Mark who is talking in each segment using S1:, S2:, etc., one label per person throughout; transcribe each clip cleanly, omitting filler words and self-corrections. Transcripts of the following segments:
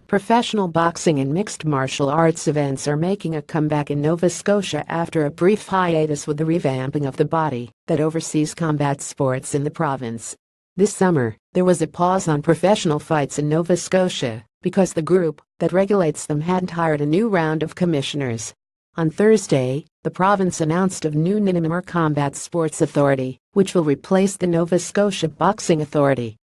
S1: Professional boxing and mixed martial arts events are making a comeback in Nova Scotia after a brief hiatus with the revamping of the body that oversees combat sports in the province. This summer, there was a pause on professional fights in Nova Scotia because the group that regulates them hadn't hired a new round of commissioners. On Thursday, the province announced a new Ninimer Combat Sports Authority, which will replace the Nova Scotia Boxing Authority.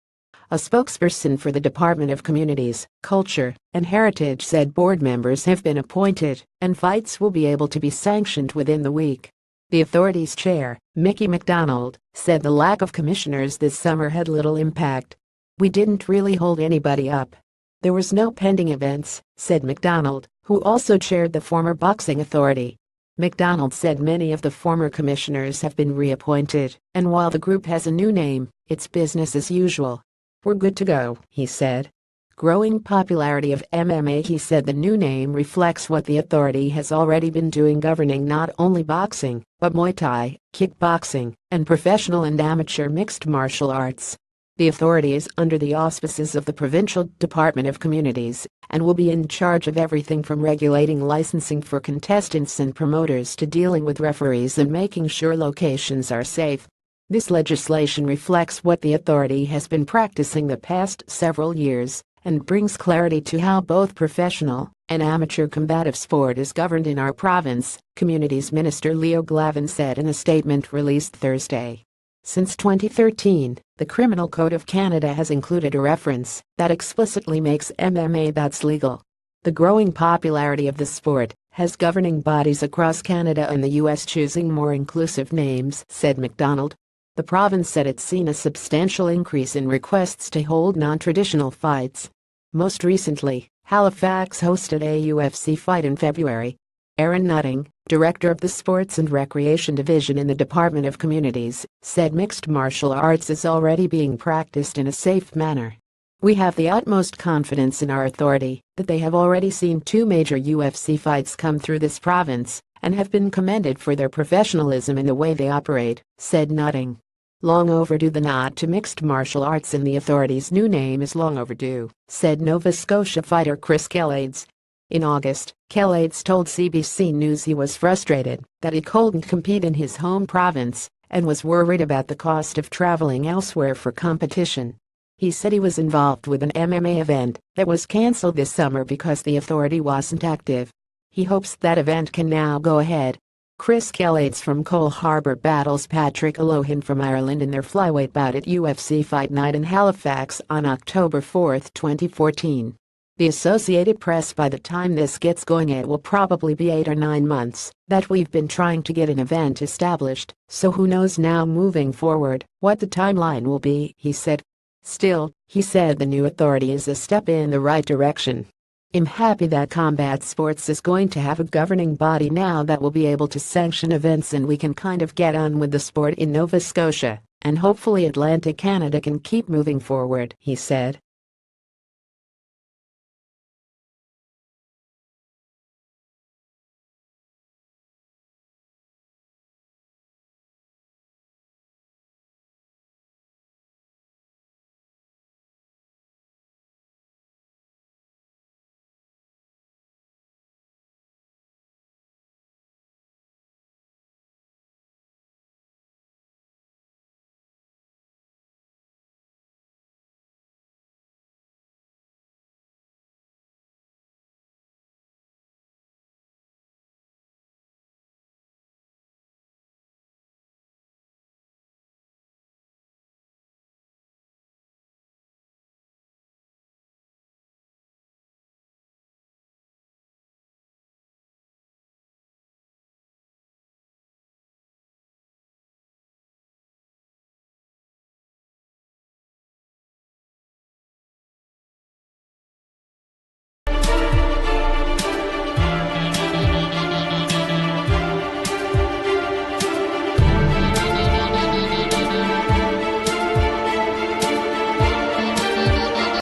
S1: A spokesperson for the Department of Communities, Culture, and Heritage said board members have been appointed and fights will be able to be sanctioned within the week. The authority's chair, Mickey McDonald, said the lack of commissioners this summer had little impact. "We didn't really hold anybody up. There was no pending events," said McDonald, who also chaired the former Boxing Authority. McDonald said many of the former commissioners have been reappointed, and while the group has a new name, it's business as usual. "We're good to go," he said. Growing popularity of MMA. He said the new name reflects what the authority has already been doing, governing not only boxing, but Muay Thai, kickboxing, and professional and amateur mixed martial arts. The authority is under the auspices of the Provincial Department of Communities and will be in charge of everything from regulating licensing for contestants and promoters to dealing with referees and making sure locations are safe. This legislation reflects what the authority has been practicing the past several years and brings clarity to how both professional and amateur combative sport is governed in our province, Communities Minister Leo Glavin said in a statement released Thursday. Since 2013, the Criminal Code of Canada has included a reference that explicitly makes MMA bouts legal. The growing popularity of the sport has governing bodies across Canada and the U.S. choosing more inclusive names, said McDonald. The province said it's seen a substantial increase in requests to hold non-traditional fights. Most recently, Halifax hosted a UFC fight in February. Aaron Nutting, director of the Sports and Recreation Division in the Department of Communities, said mixed martial arts is already being practiced in a safe manner. "We have the utmost confidence in our authority that they have already seen 2 major UFC fights come through this province and have been commended for their professionalism in the way they operate," said Nutting. "Long overdue. The nod to mixed martial arts in the authority's new name is long overdue," said Nova Scotia fighter Chris Kelades. In August, Kelades told CBC News he was frustrated that he couldn't compete in his home province and was worried about the cost of traveling elsewhere for competition. He said he was involved with an MMA event that was cancelled this summer because the authority wasn't active. He hopes that event can now go ahead. Chris Kelades from Cole Harbour battles Patrick Alohan from Ireland in their flyweight bout at UFC Fight Night in Halifax on October 4, 2014. The Associated Press: "By the time this gets going, it will probably be 8 or 9 months that we've been trying to get an event established, so who knows now moving forward what the timeline will be," he said. Still, he said the new authority is a step in the right direction. "I'm happy that combat sports is going to have a governing body now that will be able to sanction events, and we can kind of get on with the sport in Nova Scotia, and hopefully Atlantic Canada can keep moving forward," he said.